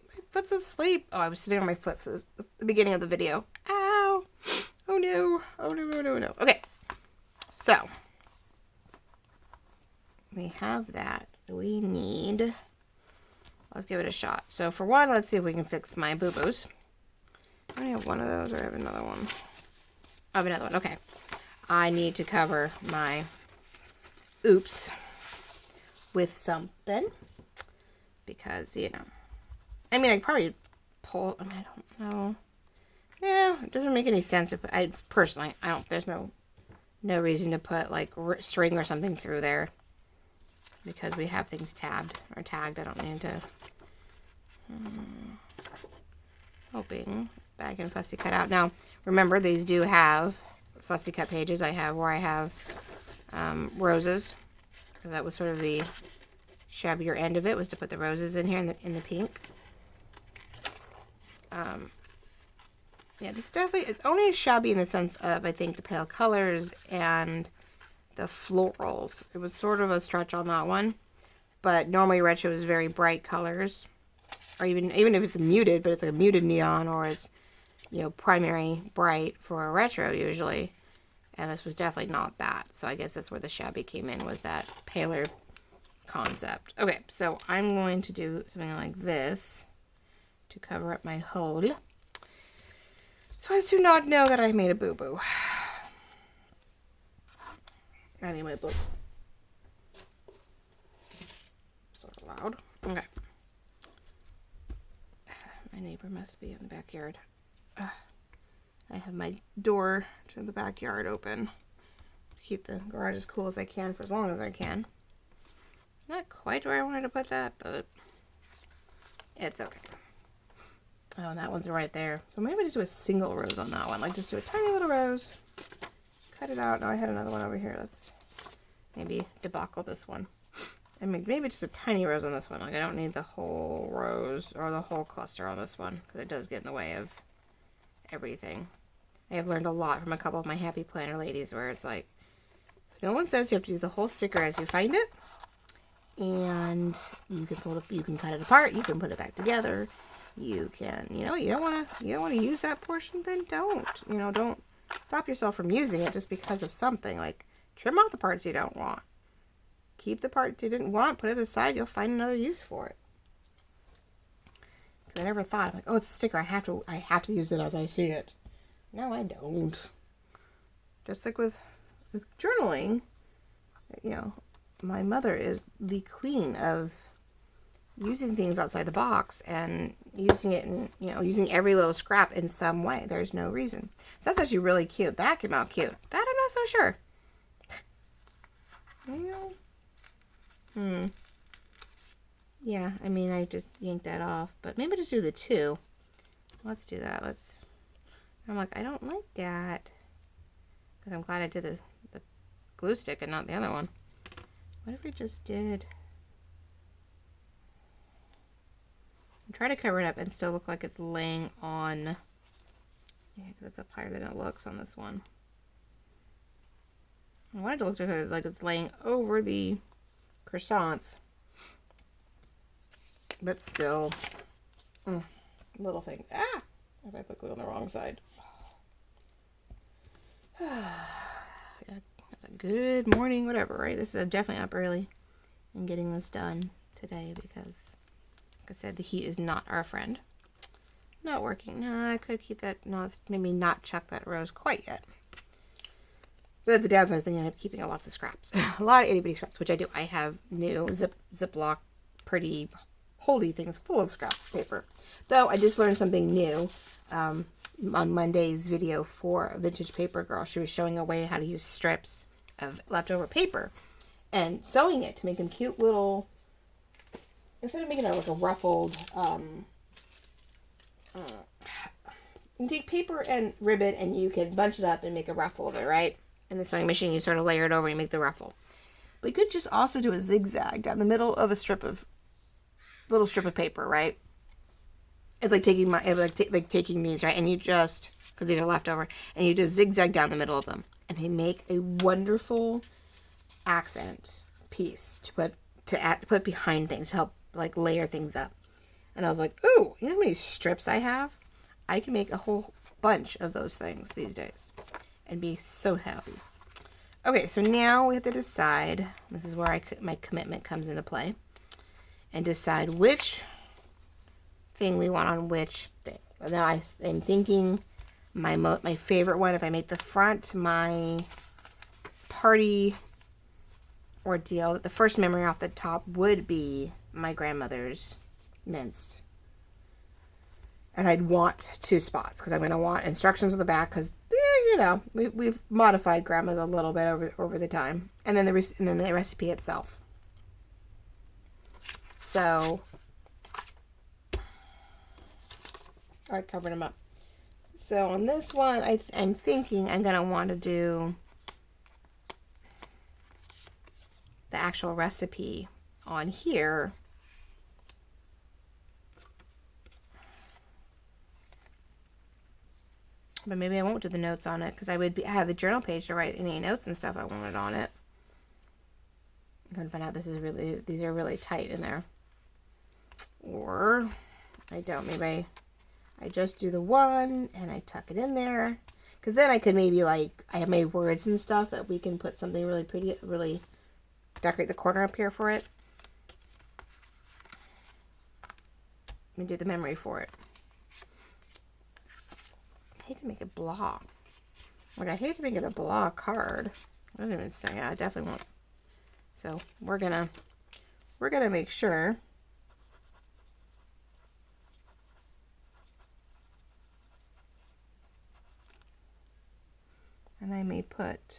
My foot's asleep. Oh, I was sitting on my foot for the beginning of the video. Ow! Oh no! Oh no! No! No! No! Okay, so we have that. We need. Let's give it a shot. So for one, let's see if we can fix my boo-boos. I only have one of those, or I have another one. I have another one. Okay. I need to cover my oops with something. Because, I mean, I probably pull, I don't know. Yeah, it doesn't make any sense. Personally, there's no reason to put, like, string or something through there. Because we have things tagged. I don't need to. Hoping. Bag and fussy cut out. Now, remember, these do have fussy cut pages. I have roses. Because that was sort of the shabbier end of it, was to put the roses in here in the pink. Yeah, this definitely, it's only shabby in the sense of, I think, the pale colors and the florals. It was sort of a stretch on that one, but normally retro is very bright colors, or even if it's muted, but it's like a muted neon, or it's primary bright for a retro usually, and this was definitely not that. So I guess that's where the shabby came in, was that paler concept. Okay, so I'm going to do something like this to cover up my hole, so as to not know that I made a boo-boo. I need my book. Sort of loud. Okay. My neighbor must be in the backyard. I have my door to the backyard open. Keep the garage as cool as I can for as long as I can. Not quite where I wanted to put that, but It's okay. Oh, and that one's right there. So maybe just do a single rose on that one. Like just do a tiny little rose. Cut it out. Now I had another one over here. Let's maybe debacle this one. I mean, maybe just a tiny rose on this one. Like I don't need the whole rose or the whole cluster on this one because it does get in the way of everything. I have learned a lot from a couple of my happy planner ladies where it's like, no one says you have to use the whole sticker as you find it. And you can pull it, you can cut it apart, you can put it back together. You can, you don't want to use that portion, then don't. Don't stop yourself from using it just because of something. Like, trim off the parts you don't want. Keep the parts you didn't want, put it aside, you'll find another use for it. Because I never thought, like, oh, it's a sticker, I have to use it as I see it. No, I don't. Just like with journaling, my mother is the queen of using things outside the box and using it in, using every little scrap in some way. There's no reason. So that's actually really cute. That came out cute. That I'm not so sure. Yeah, I mean, I just yanked that off, but maybe just do the two. Let's do that. I'm like, I don't like that. Because I'm glad I did the glue stick and not the other one. What if we just did... Try to cover it up and still look like it's laying on, because it's up higher than it looks on this one. I wanted to look like it's laying over the croissants, but still, little thing. If I put glue on the wrong side. Good morning, whatever, right? This is definitely up early and getting this done today because, like I said, the heat is not our friend. Not working. No, I could keep that. No, maybe not chuck that rose quite yet. But that's the downside. Then you end up keeping lots of scraps. A lot of itty bitty scraps, which I do. I have new Ziploc, pretty holdy things full of scrap paper. Though I just learned something new on Monday's video for Vintage Paper Girl. She was showing a way how to use strips of leftover paper and sewing it to make them cute little. Instead of making it like a ruffled, you take paper and ribbon and you can bunch it up and make a ruffle of it, right? In the sewing machine, you sort of layer it over and you make the ruffle. But you could just also do a zigzag down the middle of a little strip of paper, right? It's like taking taking these, right? And you just, because these are leftover, and you just zigzag down the middle of them, and they make a wonderful accent piece to put behind things to help like layer things up. And I was like, ooh, you know how many strips I have? I can make a whole bunch of those things these days and be so happy. Okay, so now we have to decide. This is where my commitment comes into play, and decide which thing we want on which thing. Now I'm thinking my favorite one, if I make the front my party ordeal, the first memory off the top would be my grandmother's minced. And I'd want 2 spots because I'm going to want instructions on the back because, we've modified grandma's a little bit over the time. And then the recipe itself. So, I covered them up. So on this one, I'm thinking I'm going to want to do the actual recipe on here. But maybe I won't do the notes on it because I have the journal page to write any notes and stuff I wanted on it. I'm going to find out these are really tight in there. Or I don't. Maybe I just do the one and I tuck it in there. Because then I could maybe I have my words and stuff that we can put something really pretty, really decorate the corner up here for it. Let me do the memory for it. I hate to make it block. I hate to make it a block card. I don't even say. Yeah, I definitely won't. So we're gonna make sure. And I may put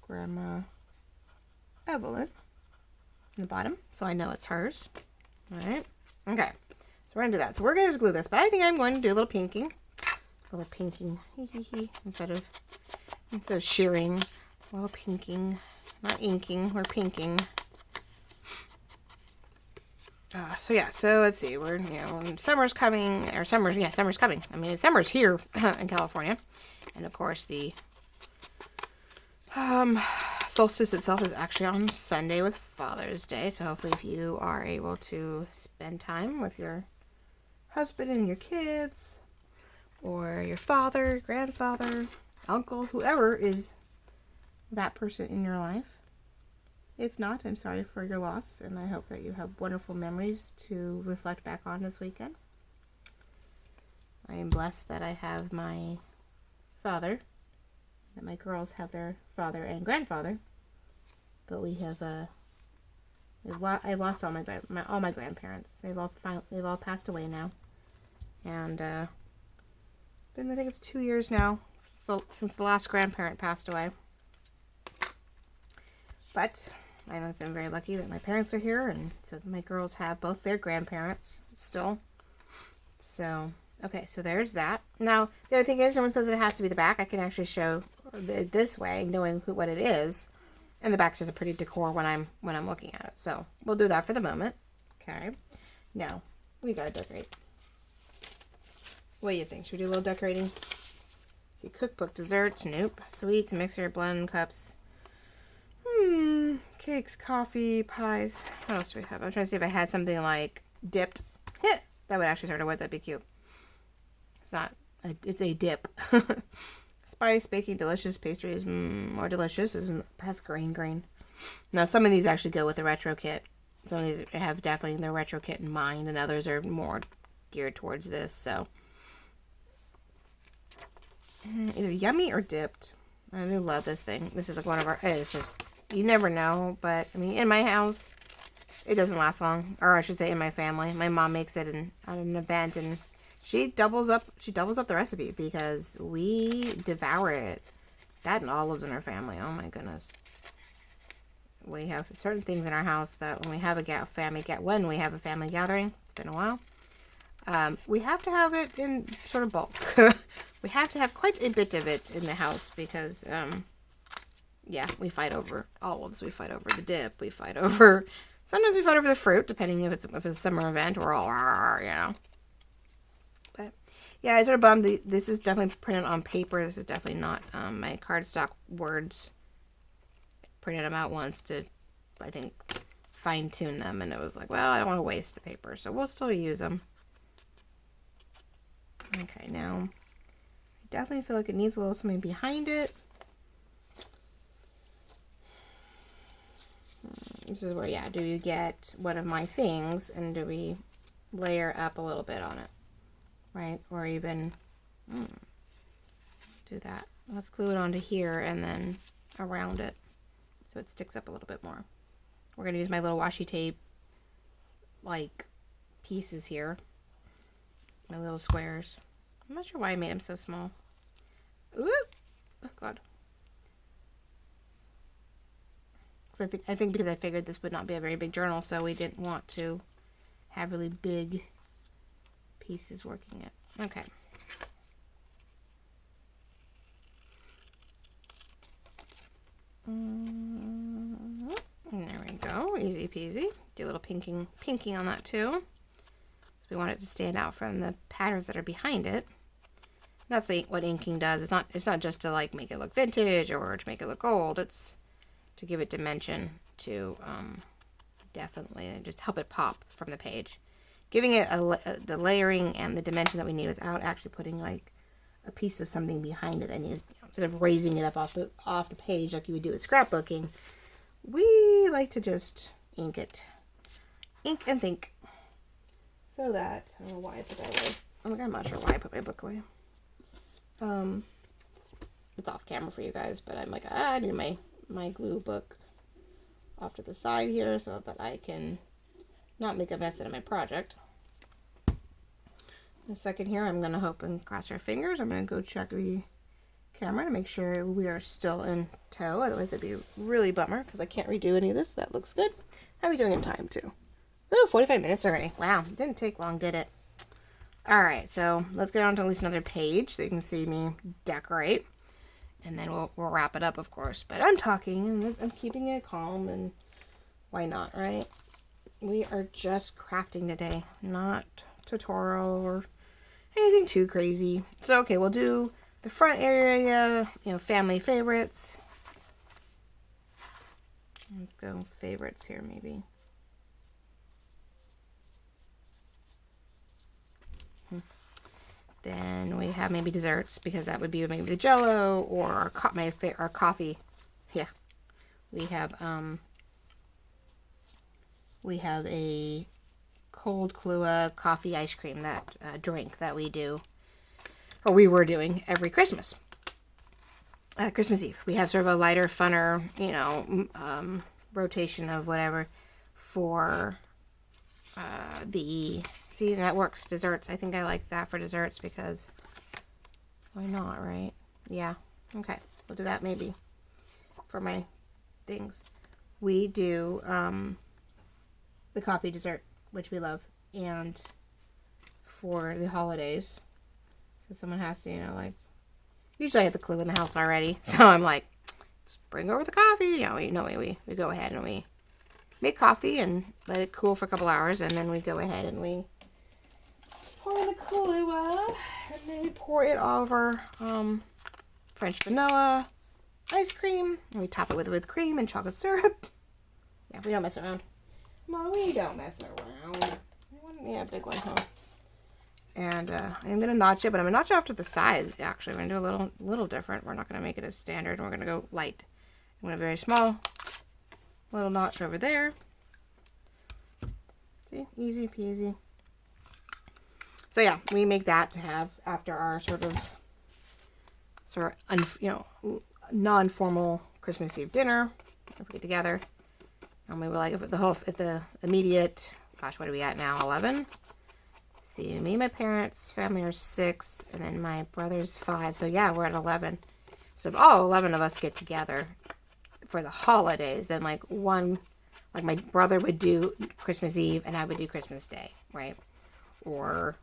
Grandma Evelyn in the bottom, so I know it's hers. All right. Okay, so we're going to do that. So we're going to just glue this, but I think I'm going to do a little pinking. A little pinking. instead of shearing. A little pinking. Not inking, we're pinking. So yeah, so let's see. We're, summer's coming, or summer's coming. I mean, summer's here in California. And of course, the solstice itself is actually on Sunday with Father's Day. So hopefully if you are able to spend time with your husband and your kids, or your father, grandfather, uncle, whoever is that person in your life. If not, I'm sorry for your loss, and I hope that you have wonderful memories to reflect back on this weekend. I am blessed that I have my father, that my girls have their father and grandfather, but we have I've lost all my grandparents. They've all passed away now, and I think it's 2 years now since the last grandparent passed away. But I know I'm very lucky that my parents are here, and so my girls have both their grandparents still. So, okay, so there's that. Now, the other thing is, no one says it has to be the back. I can actually show it this way, knowing what it is. And the back's just a pretty decor when I'm looking at it. So, we'll do that for the moment. Okay. Now, we gotta decorate. What do you think? Should we do a little decorating? See, cookbook, desserts, nope. Sweets, mixer, blend, cups. Cakes, coffee, pies. What else do we have? I'm trying to see if I had something like dipped. That would actually start a word. That'd be cute. It's not. It's a dip. Spice, baking, delicious, pastries, more delicious. That's green. Now, some of these actually go with the retro kit. Some of these have definitely the retro kit in mind, and others are more geared towards this. So, either yummy or dipped. I do love this thing. This is like one of our. It's just, you never know, but I mean, in my house, it doesn't last long, or I should say, in my family. My mom makes it at an event, and she doubles up the recipe because we devour it. That and olives in our family. Oh my goodness. We have certain things in our house that when we have a family gathering, it's been a while. We have to have it in sort of bulk. We have to have quite a bit of it in the house because, we fight over olives. We fight over the dip. Sometimes we fight over the fruit, depending if it's a summer event or all, But, yeah, I sort of bummed. This is definitely printed on paper. This is definitely not my cardstock words. Printed them out once to, I think, fine-tune them. And it was like, well, I don't want to waste the paper. So we'll still use them. Okay, now, I definitely feel like it needs a little something behind it. This is where, do you get one of my things and do we layer up a little bit on it, right? Or even do that. Let's glue it onto here and then around it so it sticks up a little bit more. We're going to use my little washi tape like pieces here, my little squares. I'm not sure why I made them so small. Ooh! Oh, God. So I think because I figured this would not be a very big journal, so we didn't want to have really big pieces working it. Okay. There we go. Easy peasy. Do a little pinking on that too. So we want it to stand out from the patterns that are behind it. That's what inking does. It's not just to like make it look vintage or to make it look old. It's to give it dimension, to definitely just help it pop from the page. Giving it the layering and the dimension that we need without actually putting like a piece of something behind it that needs, instead of raising it up off the page like you would do with scrapbooking. We like to just ink it. Ink and think. So that, I don't know why I put that away. I'm not sure why I put my book away. It's off camera for you guys, but I'm like, I need my glue book off to the side here so that I can not make a mess out of my project. In a second here, I'm going to hope and cross our fingers. I'm going to go check the camera to make sure we are still in tow. Otherwise, it'd be really bummer because I can't redo any of this. That looks good. How are we doing in time, too? Ooh, 45 minutes already. Wow, didn't take long, did it? Alright, so let's get on to at least another page so you can see me decorate. And then we'll wrap it up, of course. But I'm talking, and I'm keeping it calm, and why not, right? We are just crafting today, not tutorial or anything too crazy. So, okay, we'll do the front area, family favorites. Let's go favorites here, maybe. Then we have maybe desserts, because that would be maybe the Jello or our coffee. Yeah, we have a cold Kahlua coffee ice cream, that drink that we do, or we were doing every Christmas. Christmas Eve, we have sort of a lighter, funner, rotation of whatever for see, that works. Desserts. I think I like that for desserts, because why not, right? Yeah. Okay. We'll do that maybe for my things. We do the coffee dessert, which we love, and for the holidays. So someone has to, usually I have the clue in the house already. So I'm like, just bring over the coffee. We go ahead and we make coffee and let it cool for a couple hours, and then we go ahead and we pour the Kahlua, and then we pour it over French vanilla ice cream, and we top it with whipped cream and chocolate syrup. Yeah, we don't mess around. Mom, we don't mess around. Yeah, big one, huh? And I'm going to notch it, but I'm going to notch it off to the side, actually. We're going to do a little different. We're not going to make it as standard. We're going to go light. I'm going to very small little notch over there. See? Easy peasy. So yeah, we make that to have after our sort of non-formal Christmas Eve dinner. If we get together. And we will like if the immediate, gosh, what are we at now? 11? See, me and my parents' family are 6, and then my brother's 5. So yeah, we're at 11. So if all 11 of us get together for the holidays, then like my brother would do Christmas Eve and I would do Christmas Day, right? Or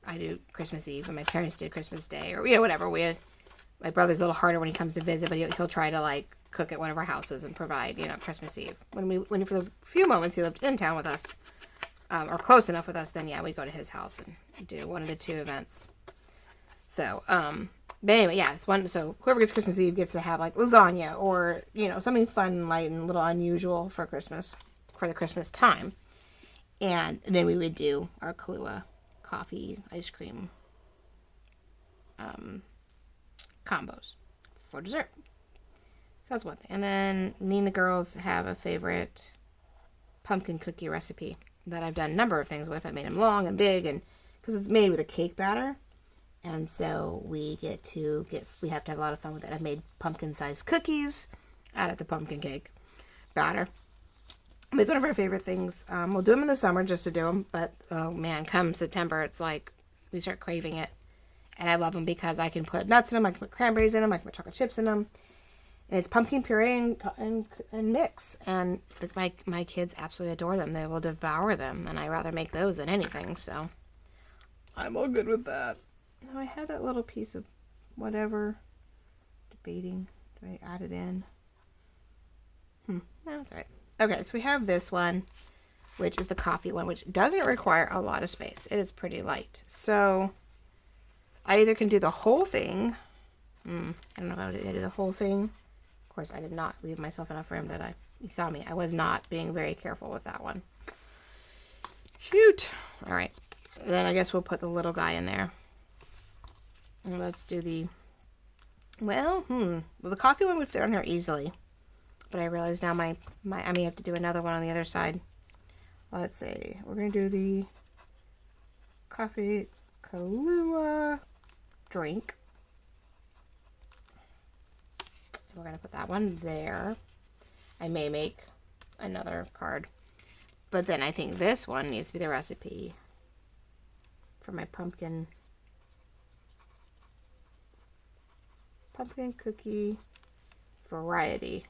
I do Christmas Eve and my parents did Christmas Day, or whatever. My brother's a little harder when he comes to visit, but he'll try to like cook at one of our houses and provide, Christmas Eve. When for the few moments he lived in town with us, or close enough with us, then yeah, we go to his house and do one of the 2 events. So, but anyway, yeah, it's one. So whoever gets Christmas Eve gets to have like lasagna or something fun, light, and a little unusual for Christmas, for the Christmas time. And then we would do our Kahlua coffee ice cream combos for dessert. So that's one thing. And then me and the girls have a favorite pumpkin cookie recipe that I've done a number of things with. I made them long and big, and because it's made with a cake batter. And so we have to have a lot of fun with it. I've made pumpkin-sized cookies out of the pumpkin cake batter. It's one of our favorite things. We'll do them in the summer just to do them. But, oh man, come September, it's like we start craving it. And I love them because I can put nuts in them. I can put cranberries in them. I can put chocolate chips in them. And it's pumpkin puree and mix. And my kids absolutely adore them. They will devour them. And I rather make those than anything. So I'm all good with that. Now I had that little piece of whatever. Debating. Do I add it in? No, that's all right. Okay, so we have this one, which is the coffee one, which doesn't require a lot of space. It is pretty light. So I either can do the whole thing. I don't know how to do the whole thing. Of course, I did not leave myself enough room, did I? You saw me. I was not being very careful with that one. Shoot. All right. Then I guess we'll put the little guy in there. And let's do the... Well, the coffee one would fit on here easily. But I realize now I may have to do another one on the other side. Let's see. We're going to do the coffee Kahlua drink. We're going to put that one there. I may make another card. But then I think this one needs to be the recipe for my pumpkin cookie variety.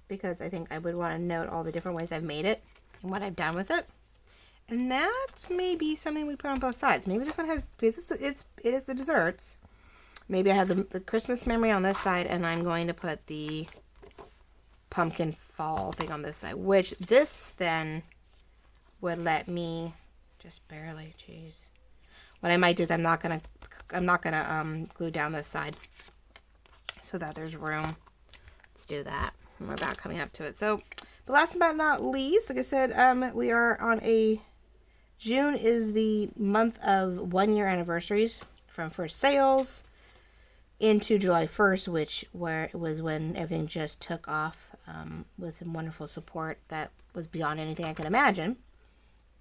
Because I think I would want to note all the different ways I've made it and what I've done with it. And that may be something we put on both sides. Maybe this one has, because it is the desserts. Maybe I have the Christmas memory on this side, and I'm going to put the pumpkin fall thing on this side, which this then would let me just barely, jeez. What I might do is I'm not gonna glue down this side so that there's room. Let's do that. We're about coming up to it. So, but last but not least, like I said, we are on June is the month of 1 year anniversaries from first sales into July 1st, which was when everything just took off, with some wonderful support that was beyond anything I could imagine.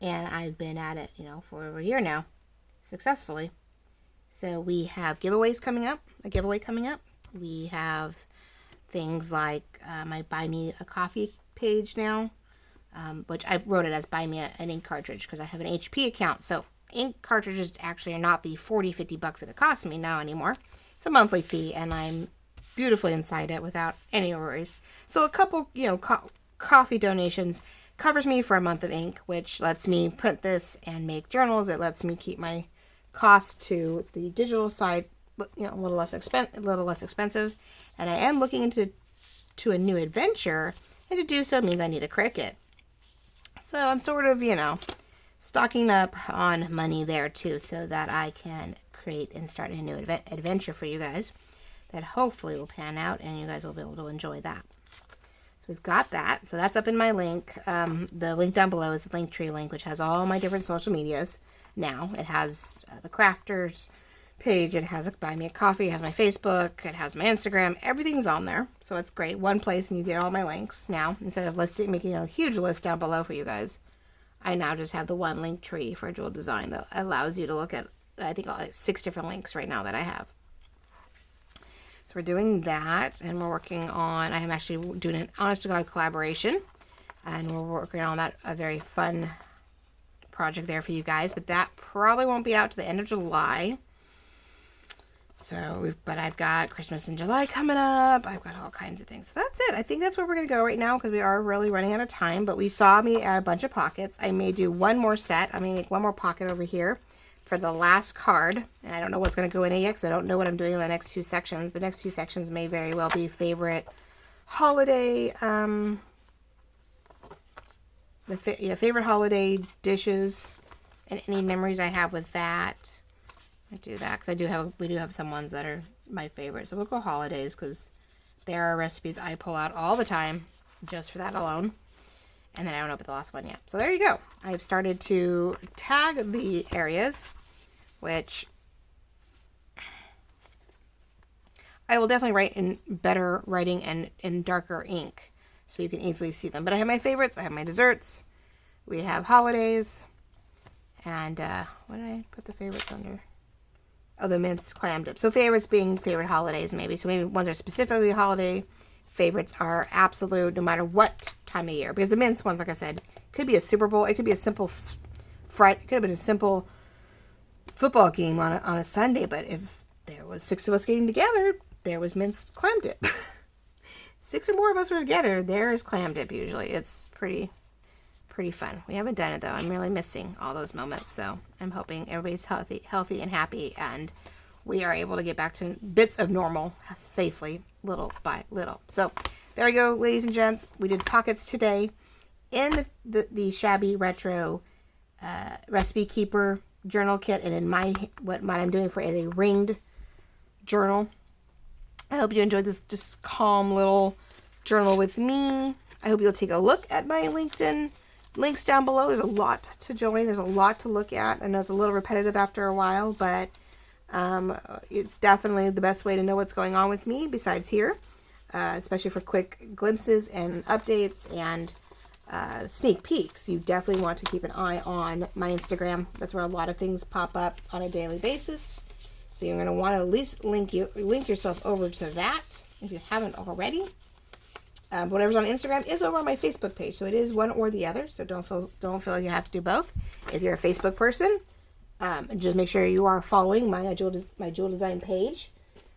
And I've been at it, for over a year now, successfully. So we have giveaway coming up. We have things like my Buy Me a Coffee page now, which I wrote it as Buy Me an ink cartridge because I have an HP account. So ink cartridges actually are not the $40-50 that it costs me now anymore. It's a monthly fee, and I'm beautifully inside it without any worries. So a couple, coffee donations covers me for a month of ink, which lets me print this and make journals. It lets me keep my cost to the digital side, a little less expensive. And I am looking into a new adventure, and to do so means I need a Cricut. So I'm sort of, stocking up on money there too, so that I can create and start a new adventure for you guys that hopefully will pan out, and you guys will be able to enjoy that. So we've got that. So that's up in my link. The link down below is the Linktree link, which has all my different social medias now. It has the Crafters page. It has Buy Me a Coffee. It has my Facebook. It has my Instagram. Everything's on there. So it's great. One place, and you get all my links now. Instead of making a huge list down below for you guys, I now just have the one Linktree for Jewel Design that allows you to look at, I think, 6 different links right now that I have. So we're doing that, and we're working on, I am actually doing an honest to God collaboration, and we're working on that, a very fun project there for you guys, but that probably won't be out to the end of July. So, but I've got Christmas in July coming up. I've got all kinds of things. So that's it. I think that's where we're going to go right now, because we are really running out of time, but we saw me add a bunch of pockets. I may do one more set. I may make one more pocket over here for the last card, and I don't know what's going to go in it yet, because I don't know what I'm doing in the next 2 sections. The next 2 sections may very well be favorite holiday, favorite holiday dishes, and any memories I have with that. I do that because we do have some ones that are my favorite. So we'll go holidays, because there are recipes I pull out all the time just for that alone. And then I don't open the last one yet. So there you go. I've started to tag the areas, which I will definitely write in better writing and in darker ink, so you can easily see them. But I have my favorites. I have my desserts. We have holidays. And what did I put the favorites under? Oh, the mince clam dip. So favorites being favorite holidays, maybe. So maybe ones are specifically holiday. Favorites are absolute, no matter what time of year. Because the mince ones, like I said, could be a Super Bowl. It could be a simple Friday. It could have been a simple football game on a Sunday. But if there was 6 of us getting together, there was minced clam dip. 6 or more of us were together, there's clam dip usually. It's pretty fun. We haven't done it, though. I'm really missing all those moments. So I'm hoping everybody's healthy and happy, and we are able to get back to bits of normal safely, little by little. So there we go, ladies and gents. We did pockets today in the Shabby Retro Recipe Keeper journal kit, and in what I'm doing for is a ringed journal. I hope you enjoyed this just calm little journal with me. I hope you'll take a look at my LinkedIn links down below. There's a lot to join. There's a lot to look at. I know it's a little repetitive after a while, but it's definitely the best way to know what's going on with me besides here, especially for quick glimpses and updates and sneak peeks. You definitely want to keep an eye on my Instagram. That's where a lot of things pop up on a daily basis. So you're going to want to at least link yourself over to that if you haven't already. Whatever's on Instagram is over on my Facebook page, so it is one or the other. So don't feel like you have to do both. If you're a Facebook person, just make sure you are following my Jewel Design page,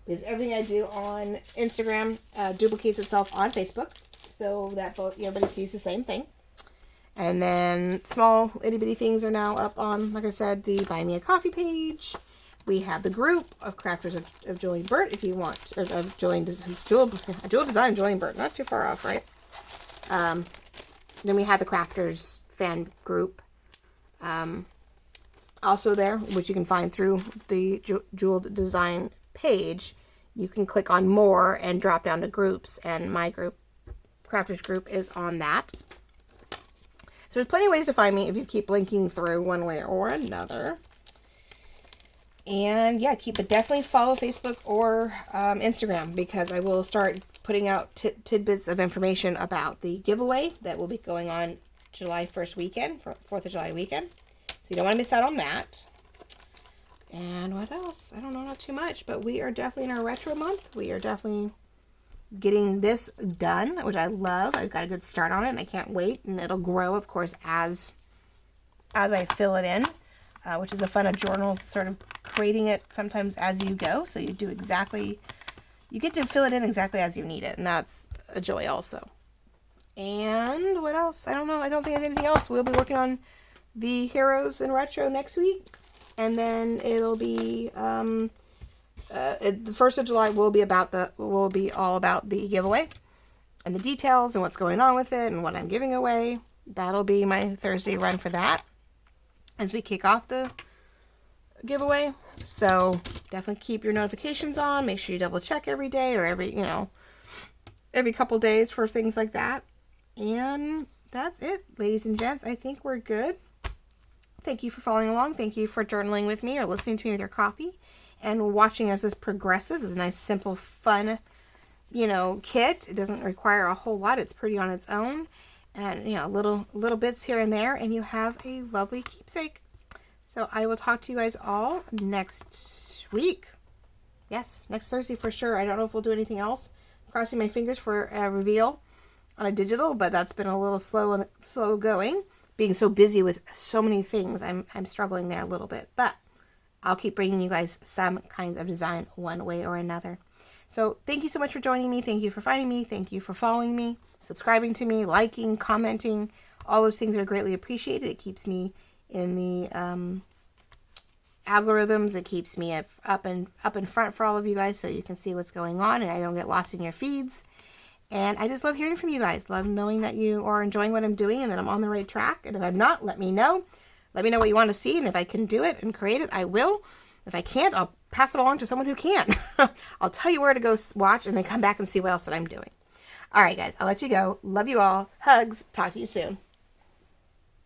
because everything I do on Instagram duplicates itself on Facebook, so that everybody sees the same thing. And then small itty bitty things are now up on, like I said, the Buy Me a Coffee page. We have the group of crafters of Julie and Bert, if you want, or of Jewel Design Julie and Bert, not too far off, right? Then we have the crafters fan group, also there, which you can find through the Jewel Design page. You can click on more and drop down to groups, and my group, crafters group, is on that. So there's plenty of ways to find me if you keep blinking through one way or another. And yeah, definitely follow Facebook or Instagram, because I will start putting out tidbits of information about the giveaway that will be going on July 1st weekend, 4th of July weekend. So you don't want to miss out on that. And what else? I don't know, not too much, but we are definitely in our retro month. We are definitely getting this done, which I love. I've got a good start on it, and I can't wait. And it'll grow, of course, as I fill it in, which is the fun of journals, sort of creating it sometimes as you go. So you get to fill it in exactly as you need it, and that's a joy also. And what else? I don't know. I don't think I did anything else. We'll be working on the Heroes in Retro next week, and then it'll be the 1st of July will be all about the giveaway and the details and what's going on with it and what I'm giving away. That'll be my Thursday run for that as we kick off the giveaway. So definitely keep your notifications on. Make sure you double check every day or every couple days for things like that. And that's it, ladies and gents. I think we're good. Thank you for following along. Thank you for journaling with me or listening to me with your coffee and watching as this progresses. It's a nice, simple, fun, kit. It doesn't require a whole lot. It's pretty on its own. And, little bits here and there, and you have a lovely keepsake. So I will talk to you guys all next week. Yes, next Thursday for sure. I don't know if we'll do anything else. I'm crossing my fingers for a reveal on a digital, but that's been a little slow going. Being so busy with so many things, I'm struggling there a little bit. But I'll keep bringing you guys some kinds of design one way or another. So thank you so much for joining me. Thank you for finding me. Thank you for following me, subscribing to me, liking, commenting. All those things are greatly appreciated. It keeps me in the algorithms. It keeps me up in front for all of you guys, so you can see what's going on and I don't get lost in your feeds. And I just love hearing from you guys. Love knowing that you are enjoying what I'm doing and that I'm on the right track. And if I'm not, let me know. Let me know what you want to see, and if I can do it and create it, I will. If I can't, I'll pass it along to someone who can. I'll tell you where to go watch and then come back and see what else that I'm doing. All right, guys, I'll let you go. Love you all. Hugs. Talk to you soon.